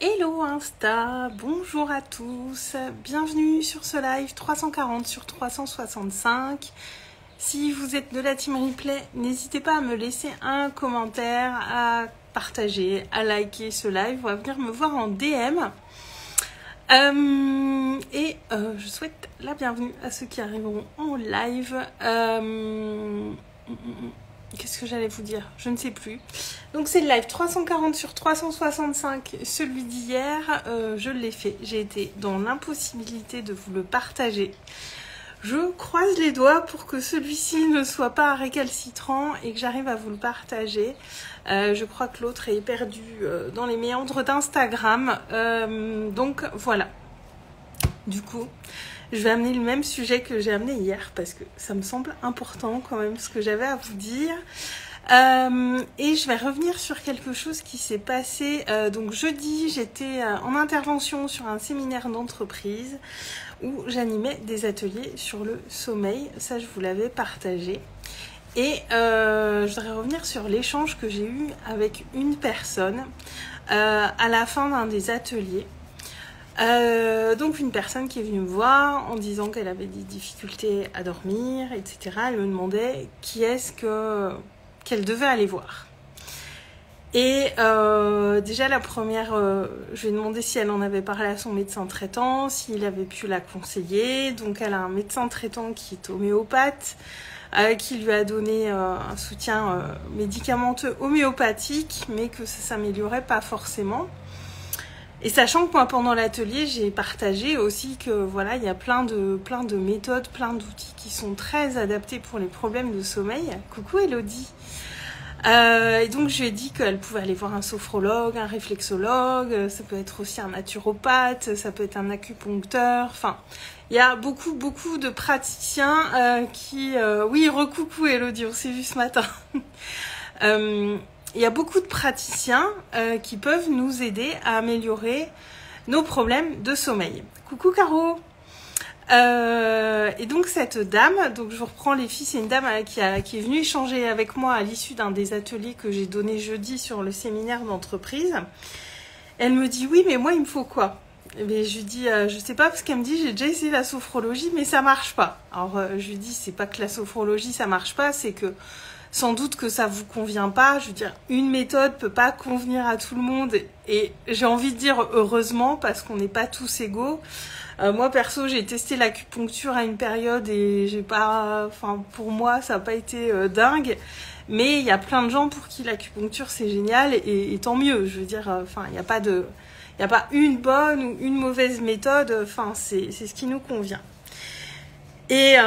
Hello Insta, bonjour à tous, bienvenue sur ce live 340 sur 365. Si vous êtes de la team replay, n'hésitez pas à me laisser un commentaire, à partager, à liker ce live ou à venir me voir en DM. Je souhaite la bienvenue à ceux qui arriveront en live. Qu'est-ce que j'allais vous dire? Je ne sais plus. Donc c'est le live 340 sur 365, celui d'hier. Je l'ai fait. J'ai été dans l'impossibilité de vous le partager. Je croise les doigts pour que celui-ci ne soit pas récalcitrant et que j'arrive à vous le partager. Je crois que l'autre est perdu dans les méandres d'Instagram. Donc voilà. Du coup, je vais amener le même sujet que j'ai amené hier parce que ça me semble important quand même ce que j'avais à vous dire. Et je vais revenir sur quelque chose qui s'est passé. Donc jeudi, j'étais en intervention sur un séminaire d'entreprise où j'animais des ateliers sur le sommeil. Ça, je vous l'avais partagé. Et je voudrais revenir sur l'échange que j'ai eu avec une personne à la fin d'un des ateliers. Donc une personne qui est venue me voir en disant qu'elle avait des difficultés à dormir, etc. Elle me demandait qui est-ce qu'elle devait aller voir. Et déjà la première, je lui ai demandé si elle en avait parlé à son médecin traitant, s'il avait pu la conseiller. Donc elle a un médecin traitant qui est homéopathe, qui lui a donné un soutien médicamenteux homéopathique, mais que ça s'améliorait pas forcément. Et sachant que moi, pendant l'atelier, j'ai partagé aussi que voilà, il y a plein de méthodes, plein d'outils qui sont très adaptés pour les problèmes de sommeil. Coucou Elodie. Et donc, je lui ai dit qu'elle pouvait aller voir un sophrologue, un réflexologue, ça peut être aussi un naturopathe, ça peut être un acupuncteur. Enfin, il y a beaucoup de praticiens qui... Oui, recoucou Elodie, on s'est vu ce matin. Il y a beaucoup de praticiens qui peuvent nous aider à améliorer nos problèmes de sommeil. Coucou Caro. Et donc cette dame, donc je vous reprends les filles, c'est une dame qui est venue échanger avec moi à l'issue d'un des ateliers que j'ai donné jeudi sur le séminaire d'entreprise. Elle me dit oui, mais moi il me faut quoi? Mais je lui dis je sais pas, parce qu'elle me dit j'ai déjà essayé la sophrologie mais ça marche pas. Alors je lui dis c'est pas que la sophrologie ça marche pas, c'est que sans doute que ça vous convient pas. Je veux dire, une méthode peut pas convenir à tout le monde. Et j'ai envie de dire heureusement, parce qu'on n'est pas tous égaux. Moi, perso, j'ai testé l'acupuncture à une période et j'ai pas... Enfin, pour moi, ça n'a pas été dingue. Mais il y a plein de gens pour qui l'acupuncture, c'est génial. Et tant mieux. Je veux dire, enfin, il n'y a pas de... Il n'y a pas une bonne ou une mauvaise méthode. Enfin, c'est ce qui nous convient. Et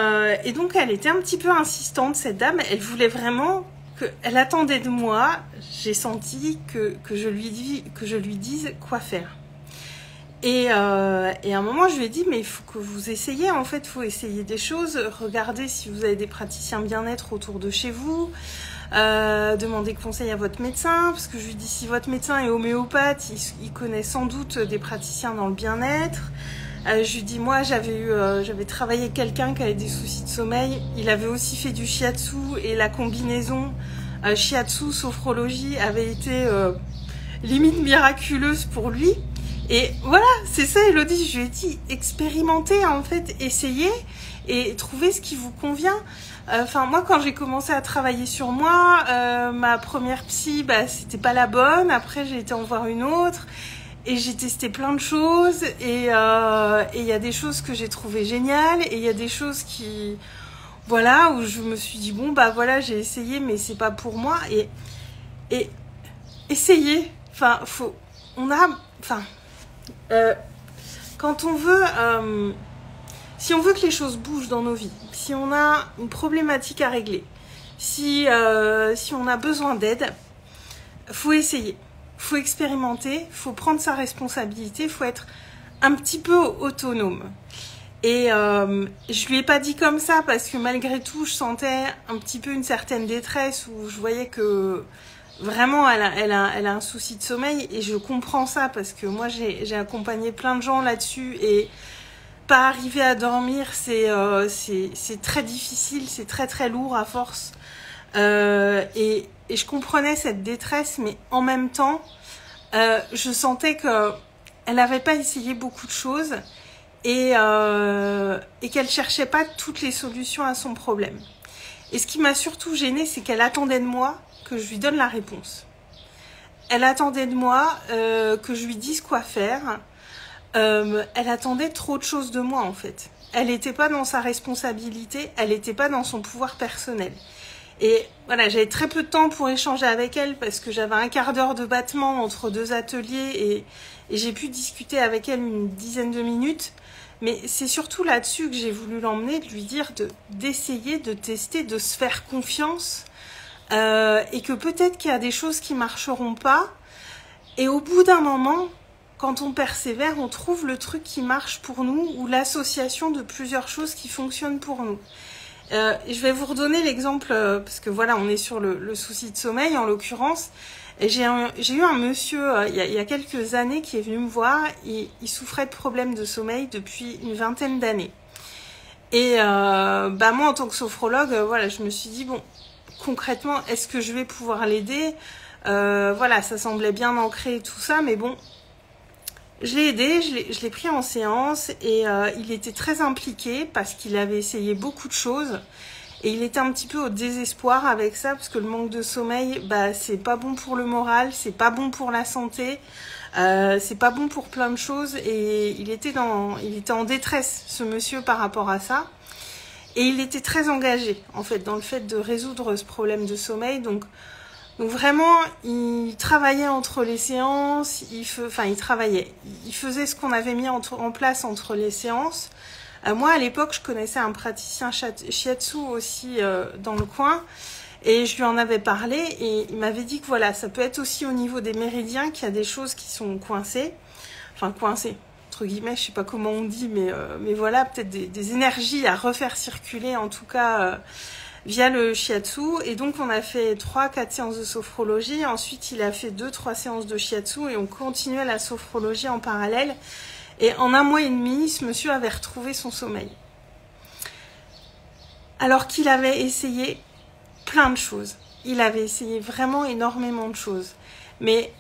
donc, elle était un petit peu insistante, cette dame. Elle voulait vraiment qu'elle attendait de moi. J'ai senti que je lui dise quoi faire. Et à un moment, je lui ai dit, mais il faut que vous essayiez. En fait, il faut essayer des choses. Regardez si vous avez des praticiens bien-être autour de chez vous. Demandez conseil à votre médecin. Parce que je lui dis, si votre médecin est homéopathe, il connaît sans doute des praticiens dans le bien-être. Je lui dis, moi, j'avais travaillé avec quelqu'un qui avait des soucis de sommeil. Il avait aussi fait du shiatsu et la combinaison shiatsu, sophrologie avait été limite miraculeuse pour lui. Et voilà, c'est ça Elodie, je lui ai dit, expérimentez en fait, essayez et trouvez ce qui vous convient. Enfin, moi, quand j'ai commencé à travailler sur moi, ma première psy, c'était pas la bonne. Après, j'ai été en voir une autre. Et j'ai testé plein de choses et il y a des choses que j'ai trouvées géniales et il y a des choses qui, voilà, où je me suis dit, bon, voilà, j'ai essayé, mais c'est pas pour moi. Et essayer, enfin, quand on veut, si on veut que les choses bougent dans nos vies, si on a une problématique à régler, si on a besoin d'aide, faut essayer. Faut expérimenter, faut prendre sa responsabilité, faut être un petit peu autonome. Et je lui ai pas dit comme ça parce que malgré tout, je sentais un petit peu une certaine détresse où je voyais que vraiment elle a un souci de sommeil et je comprends ça parce que moi j'ai accompagné plein de gens là-dessus et pas arriver à dormir c'est très difficile, c'est très lourd à force. Et je comprenais cette détresse, mais en même temps, je sentais que elle n'avait pas essayé beaucoup de choses et qu'elle cherchait pas toutes les solutions à son problème. Et ce qui m'a surtout gênée, c'est qu'elle attendait de moi que je lui donne la réponse. Elle attendait de moi que je lui dise quoi faire. Elle attendait trop de choses de moi, en fait. Elle n'était pas dans sa responsabilité, elle n'était pas dans son pouvoir personnel. Et voilà, j'avais très peu de temps pour échanger avec elle parce que j'avais un quart d'heure de battement entre 2 ateliers et j'ai pu discuter avec elle une dizaine de minutes. Mais c'est surtout là-dessus que j'ai voulu l'emmener, de lui dire d'essayer, de tester, de se faire confiance et que peut-être qu'il y a des choses qui marcheront pas. Et au bout d'un moment, quand on persévère, on trouve le truc qui marche pour nous ou l'association de plusieurs choses qui fonctionnent pour nous. Je vais vous redonner l'exemple, parce que voilà, on est sur le souci de sommeil en l'occurrence. J'ai eu un monsieur il y a quelques années qui est venu me voir et il souffrait de problèmes de sommeil depuis une vingtaine d'années. Et moi, en tant que sophrologue, voilà, je me suis dit, bon, concrètement, est-ce que je vais pouvoir l'aider? Voilà, ça semblait bien ancré et tout ça, mais bon, je l'ai aidé, je l'ai pris en séance et il était très impliqué parce qu'il avait essayé beaucoup de choses. Et il était un petit peu au désespoir avec ça, parce que le manque de sommeil, c'est pas bon pour le moral, c'est pas bon pour la santé, c'est pas bon pour plein de choses. Et il était en détresse, ce monsieur, par rapport à ça. Et il était très engagé, en fait, dans le fait de résoudre ce problème de sommeil. Donc vraiment, il travaillait entre les séances, il faisait ce qu'on avait mis en place entre les séances. Moi, à l'époque, je connaissais un praticien shiatsu aussi dans le coin et je lui en avais parlé et il m'avait dit que voilà, ça peut être aussi au niveau des méridiens qu'il y a des choses qui sont coincées. Enfin, coincées, entre guillemets, je sais pas comment on dit, mais voilà, peut-être des énergies à refaire circuler, en tout cas, via le shiatsu. Et donc, on a fait 3-4 séances de sophrologie. Ensuite, il a fait 2-3 séances de shiatsu et on continuait la sophrologie en parallèle. Et en 1 mois et demi, ce monsieur avait retrouvé son sommeil. Alors qu'il avait essayé plein de choses. Il avait essayé vraiment énormément de choses. Mais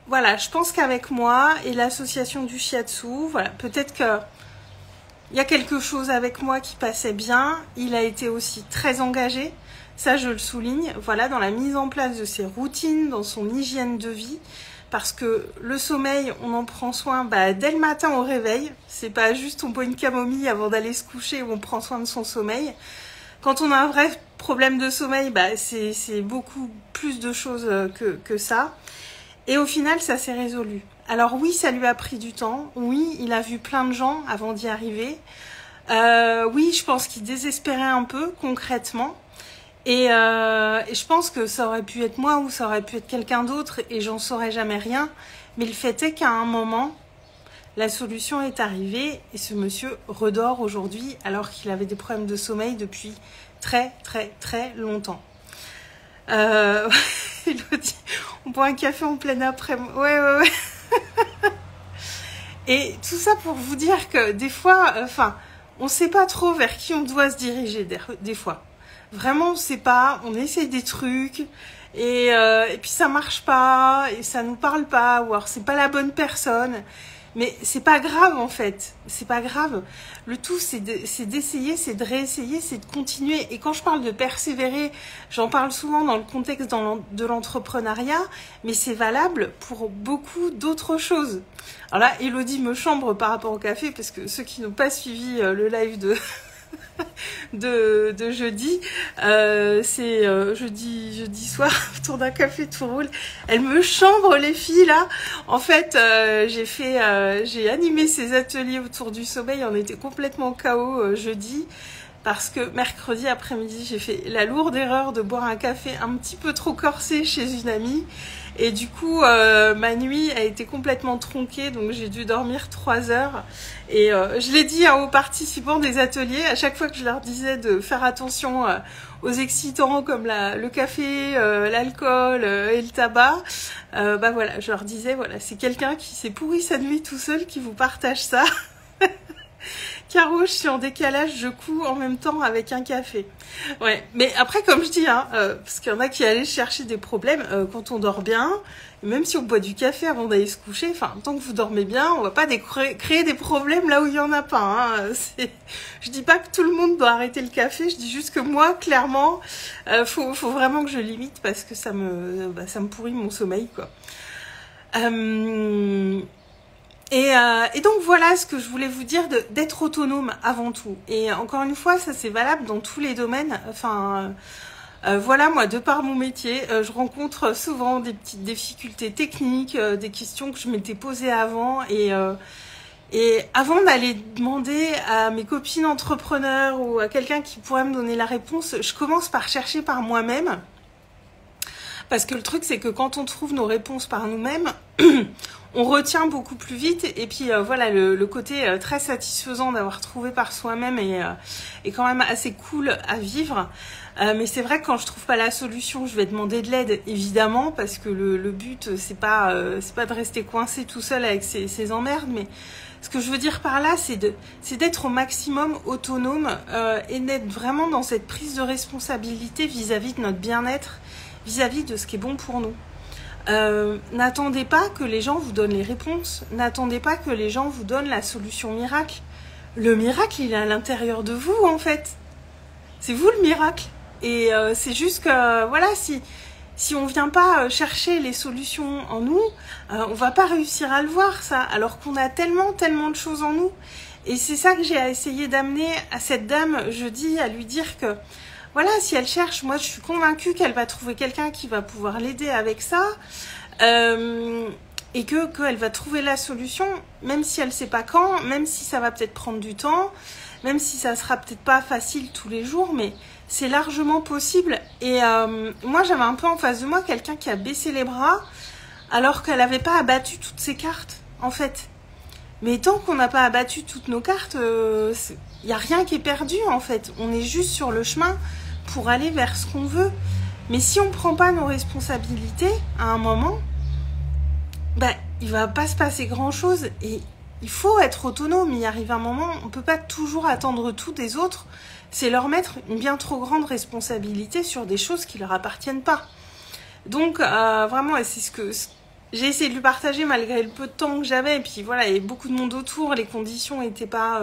voilà, je pense qu'avec moi et l'association du shiatsu, voilà, peut-être qu'il y a quelque chose avec moi qui passait bien. Il a été aussi très engagé. Ça, je le souligne. Voilà, dans la mise en place de ses routines, dans son hygiène de vie. Parce que le sommeil, on en prend soin dès le matin au réveil. C'est pas juste on boit une camomille avant d'aller se coucher où on prend soin de son sommeil. Quand on a un vrai problème de sommeil, c'est beaucoup plus de choses que ça. Et au final, ça s'est résolu. Alors oui, ça lui a pris du temps. Oui, il a vu plein de gens avant d'y arriver. Oui, je pense qu'il désespérait un peu concrètement. Et je pense que ça aurait pu être moi ou ça aurait pu être quelqu'un d'autre et j'en saurais jamais rien. Mais le fait est qu'à un moment, la solution est arrivée et ce monsieur redort aujourd'hui alors qu'il avait des problèmes de sommeil depuis très très très longtemps. Elodie, on boit un café en plein après-midi. Ouais. Et tout ça pour vous dire que des fois, on ne sait pas trop vers qui on doit se diriger des fois. Vraiment, on sait pas, on essaye des trucs et puis ça marche pas et ça nous parle pas ou alors c'est pas la bonne personne. Mais c'est pas grave en fait, c'est pas grave. Le tout c'est d'essayer, c'est de réessayer, c'est de continuer. Et quand je parle de persévérer, j'en parle souvent dans le contexte de l'entrepreneuriat, mais c'est valable pour beaucoup d'autres choses. Alors là, Elodie me chambre par rapport au café parce que ceux qui n'ont pas suivi le live de jeudi, c'est jeudi soir autour d'un café tout roule. Elle me chambre les filles là. En fait, j'ai animé ces ateliers autour du sommeil. On était complètement KO jeudi parce que mercredi après-midi j'ai fait la lourde erreur de boire un café un petit peu trop corsé chez une amie. Et du coup, ma nuit a été complètement tronquée, donc j'ai dû dormir 3 heures. Et je l'ai dit aux participants des ateliers, à chaque fois que je leur disais de faire attention aux excitants comme le café, l'alcool et le tabac, voilà, je leur disais, voilà, c'est quelqu'un qui s'est pourri sa nuit tout seul qui vous partage ça. Caro, je suis en décalage, je couds en même temps avec un café. Ouais, mais après, comme je dis, hein, parce qu'il y en a qui allaient chercher des problèmes quand on dort bien, et même si on boit du café avant d'aller se coucher, enfin, tant que vous dormez bien, on va pas créer des problèmes là où il y en a pas. Hein. Je dis pas que tout le monde doit arrêter le café, je dis juste que moi, clairement, faut vraiment que je limite parce que ça me pourrit mon sommeil, quoi. Et donc voilà ce que je voulais vous dire, d'être autonome avant tout. Et encore une fois, ça c'est valable dans tous les domaines. Enfin, voilà, moi, de par mon métier, je rencontre souvent des petites difficultés techniques, des questions que je m'étais posées avant. Et avant d'aller demander à mes copines entrepreneurs ou à quelqu'un qui pourrait me donner la réponse, je commence par chercher par moi-même. Parce que le truc, c'est que quand on trouve nos réponses par nous-mêmes, on retient beaucoup plus vite. Et puis voilà, le côté très satisfaisant d'avoir trouvé par soi-même est quand même assez cool à vivre. Mais c'est vrai que quand je trouve pas la solution, je vais demander de l'aide, évidemment, parce que le but, c'est pas de rester coincé tout seul avec ses emmerdes. Mais ce que je veux dire par là, c'est d'être au maximum autonome et d'être vraiment dans cette prise de responsabilité vis-à-vis de notre bien-être, vis-à-vis de ce qui est bon pour nous. N'attendez pas que les gens vous donnent les réponses. N'attendez pas que les gens vous donnent la solution miracle. Le miracle, il est à l'intérieur de vous, en fait. C'est vous le miracle. Et c'est juste que, voilà, si on vient pas chercher les solutions en nous, on va pas réussir à le voir, ça. Alors qu'on a tellement de choses en nous. Et c'est ça que j'ai essayé d'amener à cette dame jeudi, à lui dire que, voilà, si elle cherche, moi je suis convaincue qu'elle va trouver quelqu'un qui va pouvoir l'aider avec ça et qu'elle va trouver la solution, même si elle sait pas quand, même si ça va peut-être prendre du temps, même si ça sera peut-être pas facile tous les jours, mais c'est largement possible. Et moi j'avais un peu en face de moi quelqu'un qui a baissé les bras alors qu'elle n'avait pas abattu toutes ses cartes, en fait. Mais tant qu'on n'a pas abattu toutes nos cartes, il n'y a rien qui est perdu, en fait. On est juste sur le chemin pour aller vers ce qu'on veut. Mais si on ne prend pas nos responsabilités, à un moment, ben, il ne va pas se passer grand-chose. Et il faut être autonome. Il arrive un moment, on ne peut pas toujours attendre tout des autres. C'est leur mettre une bien trop grande responsabilité sur des choses qui ne leur appartiennent pas. Donc, vraiment, et c'est ce que... J'ai essayé de lui partager malgré le peu de temps que j'avais. Et puis voilà, il y avait beaucoup de monde autour. Les conditions n'étaient pas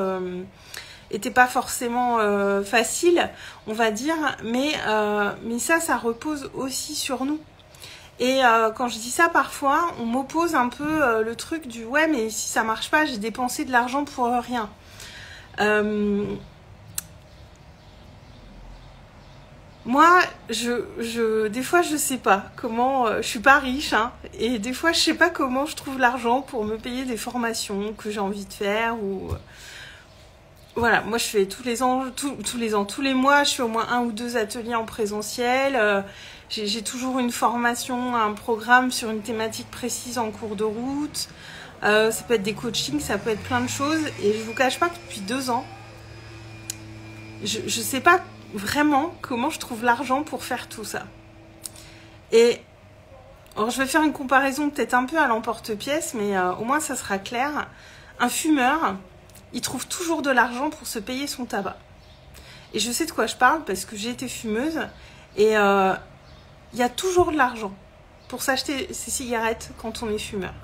forcément faciles, on va dire. Mais ça repose aussi sur nous. Et quand je dis ça, parfois, on m'oppose un peu le truc du « ouais, mais si ça marche pas, j'ai dépensé de l'argent pour rien ». Moi, des fois, je sais pas comment, je suis pas riche, hein, et des fois, je sais pas comment je trouve l'argent pour me payer des formations que j'ai envie de faire ou... Voilà, moi, je fais tous les mois, je fais au moins 1 ou 2 ateliers en présentiel, j'ai toujours une formation, un programme sur une thématique précise en cours de route, ça peut être des coachings, ça peut être plein de choses, et je vous cache pas que depuis 2 ans, je sais pas vraiment comment je trouve l'argent pour faire tout ça. Et alors je vais faire une comparaison peut-être un peu à l'emporte-pièce, mais au moins ça sera clair. Un fumeur, il trouve toujours de l'argent pour se payer son tabac. Et je sais de quoi je parle parce que j'ai été fumeuse et il y a toujours de l'argent pour s'acheter ses cigarettes quand on est fumeur.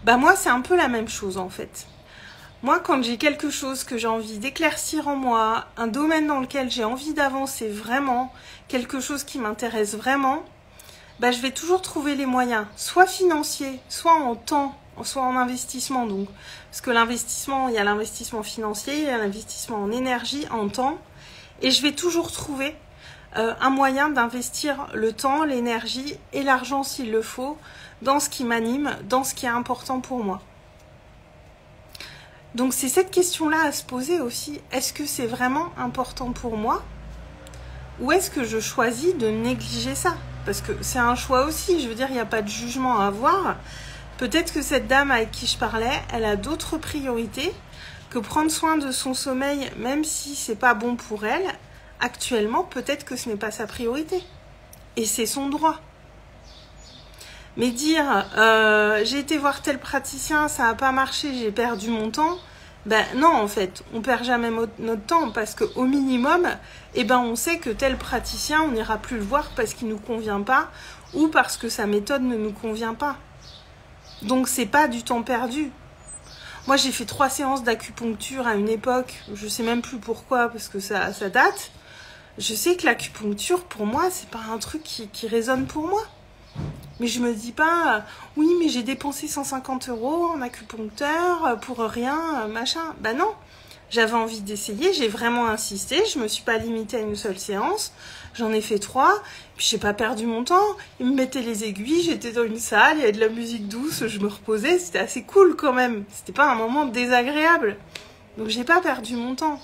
Bah moi c'est un peu la même chose en fait. Moi, quand j'ai quelque chose que j'ai envie d'éclaircir en moi, un domaine dans lequel j'ai envie d'avancer vraiment, quelque chose qui m'intéresse vraiment, bah, je vais toujours trouver les moyens, soit financiers, soit en temps, soit en investissement. Donc, parce que l'investissement, il y a l'investissement financier, il y a l'investissement en énergie, en temps, et je vais toujours trouver un moyen d'investir le temps, l'énergie et l'argent s'il le faut dans ce qui m'anime, dans ce qui est important pour moi. Donc c'est cette question-là à se poser aussi. Est-ce que c'est vraiment important pour moi? Ou est-ce que je choisis de négliger ça? Parce que c'est un choix aussi, je veux dire, il n'y a pas de jugement à avoir. Peut-être que cette dame avec qui je parlais, elle a d'autres priorités que prendre soin de son sommeil, même si c'est pas bon pour elle. Actuellement, peut-être que ce n'est pas sa priorité. Et c'est son droit. Mais dire j'ai été voir tel praticien, ça n'a pas marché, j'ai perdu mon temps, Ben non, en fait, on perd jamais notre temps parce qu'au minimum, eh ben, on sait que tel praticien, on n'ira plus le voir parce qu'il ne nous convient pas ou parce que sa méthode ne nous convient pas. Donc, c'est pas du temps perdu. Moi, j'ai fait 3 séances d'acupuncture à une époque, je sais même plus pourquoi parce que ça date. Je sais que l'acupuncture, pour moi, c'est pas un truc qui résonne pour moi. Mais je me dis pas, oui, mais j'ai dépensé 150 € en acupuncteur pour rien, machin. Bah non, j'avais envie d'essayer, j'ai vraiment insisté, je me suis pas limitée à une seule séance, j'en ai fait 3, puis j'ai pas perdu mon temps. Ils me mettaient les aiguilles, j'étais dans une salle, il y avait de la musique douce, je me reposais, c'était assez cool quand même. C'était pas un moment désagréable. Donc j'ai pas perdu mon temps.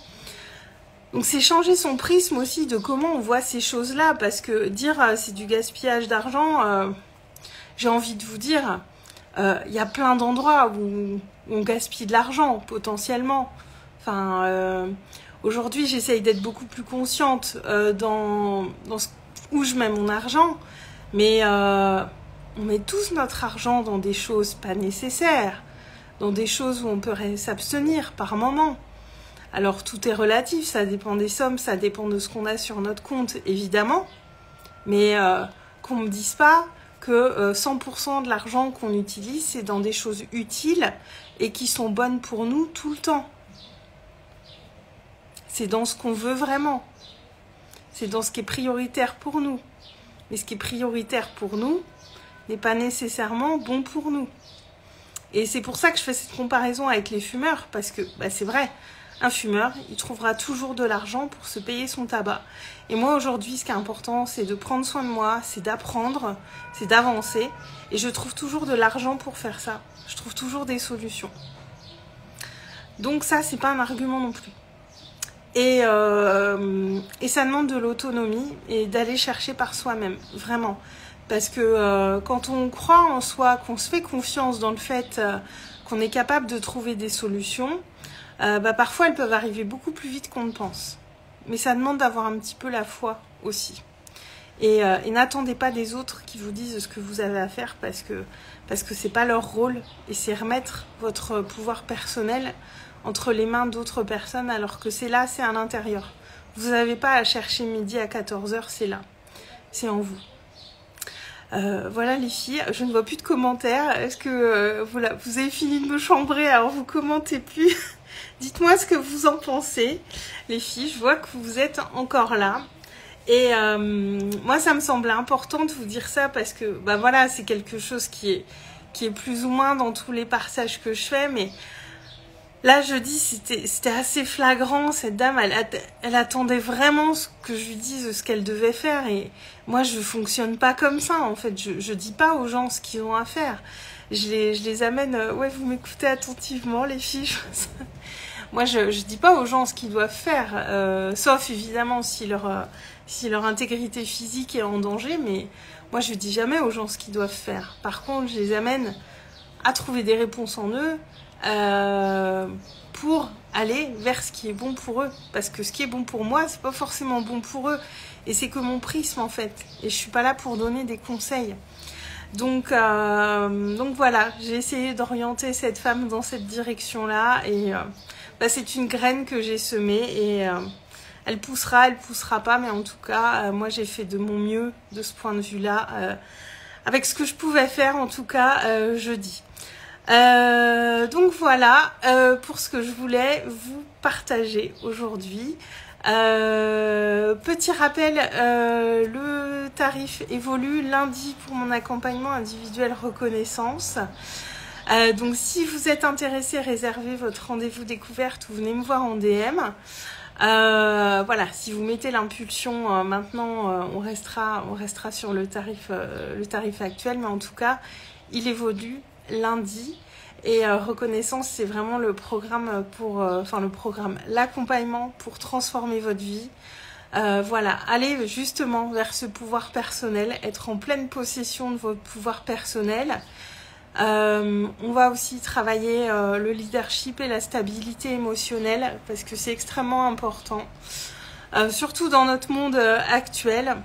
Donc c'est changer son prisme aussi de comment on voit ces choses-là, parce que dire c'est du gaspillage d'argent, j'ai envie de vous dire, y a plein d'endroits où on gaspille de l'argent potentiellement. Enfin, aujourd'hui j'essaye d'être beaucoup plus consciente dans où je mets mon argent, mais on met tous notre argent dans des choses pas nécessaires, dans des choses où on peut s'abstenir par moment. Alors tout est relatif, ça dépend des sommes, ça dépend de ce qu'on a sur notre compte, évidemment. Mais qu'on ne me dise pas que 100% de l'argent qu'on utilise, c'est dans des choses utiles et qui sont bonnes pour nous tout le temps. C'est dans ce qu'on veut vraiment. C'est dans ce qui est prioritaire pour nous. Mais ce qui est prioritaire pour nous n'est pas nécessairement bon pour nous. Et c'est pour ça que je fais cette comparaison avec les fumeurs, parce que bah, c'est vrai. Un fumeur, il trouvera toujours de l'argent pour se payer son tabac. Et moi, aujourd'hui, ce qui est important, c'est de prendre soin de moi, c'est d'apprendre, c'est d'avancer. Et je trouve toujours de l'argent pour faire ça. Je trouve toujours des solutions. Donc ça, c'est pas un argument non plus. Et ça demande de l'autonomie et d'aller chercher par soi-même, vraiment. Parce que quand on croit en soi, qu'on se fait confiance dans le fait qu'on est capable de trouver des solutions, parfois elles peuvent arriver beaucoup plus vite qu'on ne pense. Mais ça demande d'avoir un petit peu la foi aussi. Et n'attendez pas des autres qui vous disent ce que vous avez à faire parce que c'est pas leur rôle. Et c'est remettre votre pouvoir personnel entre les mains d'autres personnes alors que c'est là, c'est à l'intérieur. Vous n'avez pas à chercher midi à 14h, c'est là. C'est en vous. Voilà les filles, je ne vois plus de commentaires. Est-ce que vous avez fini de me chambrer, alors vous commentez plus? Dites-moi ce que vous en pensez, les filles. Je vois que vous êtes encore là. Et moi, ça me semblait important de vous dire ça parce que, bah voilà, c'est quelque chose qui est plus ou moins dans tous les partages que je fais. Mais là, je dis, c'était assez flagrant. Cette dame, elle attendait vraiment que je lui dise ce qu'elle devait faire. Et moi, je fonctionne pas comme ça, en fait. Je dis pas aux gens ce qu'ils ont à faire. Je les amène... ouais, vous m'écoutez attentivement, les filles. Moi, je dis pas aux gens ce qu'ils doivent faire, sauf évidemment si leur intégrité physique est en danger, mais moi, je dis jamais aux gens ce qu'ils doivent faire. Par contre, je les amène à trouver des réponses en eux pour aller vers ce qui est bon pour eux. Parce que ce qui est bon pour moi, c'est pas forcément bon pour eux. Et c'est que mon prisme, en fait. Et je suis pas là pour donner des conseils. Donc voilà, j'ai essayé d'orienter cette femme dans cette direction-là et c'est une graine que j'ai semée et elle poussera pas, mais en tout cas, moi j'ai fait de mon mieux de ce point de vue-là, avec ce que je pouvais faire en tout cas jeudi. Donc voilà pour ce que je voulais vous partager aujourd'hui. Petit rappel, le tarif évolue lundi pour mon accompagnement individuel reconnaissance. Donc si vous êtes intéressé, réservez votre rendez-vous découverte ou venez me voir en DM. Voilà, si vous mettez l'impulsion maintenant, on restera sur le tarif actuel, mais en tout cas, il évolue lundi. Et reconnaissance, c'est vraiment le programme l'accompagnement pour transformer votre vie. Voilà, allez justement vers ce pouvoir personnel, être en pleine possession de votre pouvoir personnel. On va aussi travailler le leadership et la stabilité émotionnelle parce que c'est extrêmement important, surtout dans notre monde actuel.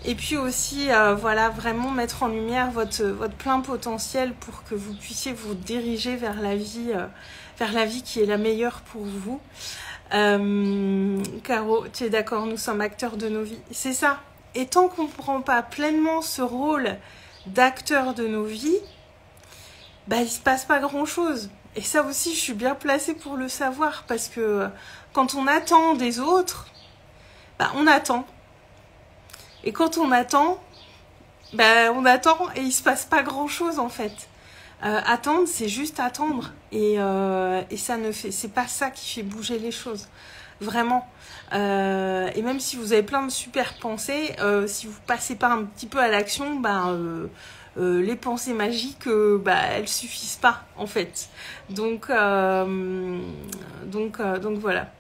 Et puis aussi, voilà, vraiment mettre en lumière votre plein potentiel pour que vous puissiez vous diriger vers la vie qui est la meilleure pour vous. Caro, tu es d'accord, nous sommes acteurs de nos vies. C'est ça. Et tant qu'on ne prend pas pleinement ce rôle d'acteur de nos vies, bah, il ne se passe pas grand-chose. Et ça aussi, je suis bien placée pour le savoir, parce que quand on attend des autres, bah, on attend. Et quand on attend, bah, on attend et il ne se passe pas grand-chose en fait. Attendre, c'est juste attendre. Et ça ne fait, c'est pas ça qui fait bouger les choses. Vraiment. Et même si vous avez plein de super pensées, si vous passez pas un petit peu à l'action, les pensées magiques, elles suffisent pas en fait. Donc voilà.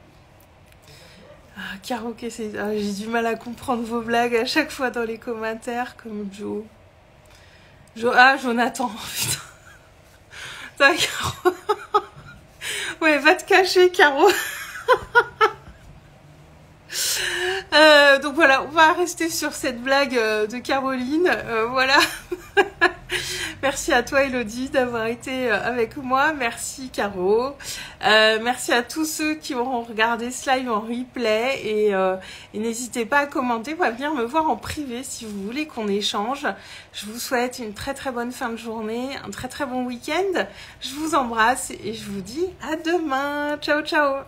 Caro, j'ai du mal à comprendre vos blagues à chaque fois dans les commentaires, comme Joe. Jonathan, putain. Putain, Caro. Ouais, va te cacher, Caro. Donc voilà, on va rester sur cette blague de Caroline. Voilà. Merci à toi, Elodie, d'avoir été avec moi. Merci, Caro. Merci à tous ceux qui auront regardé ce live en replay. Et n'hésitez pas à commenter ou à venir me voir en privé si vous voulez qu'on échange. Je vous souhaite une très très bonne fin de journée, un très très bon week-end. Je vous embrasse et je vous dis à demain. Ciao, ciao.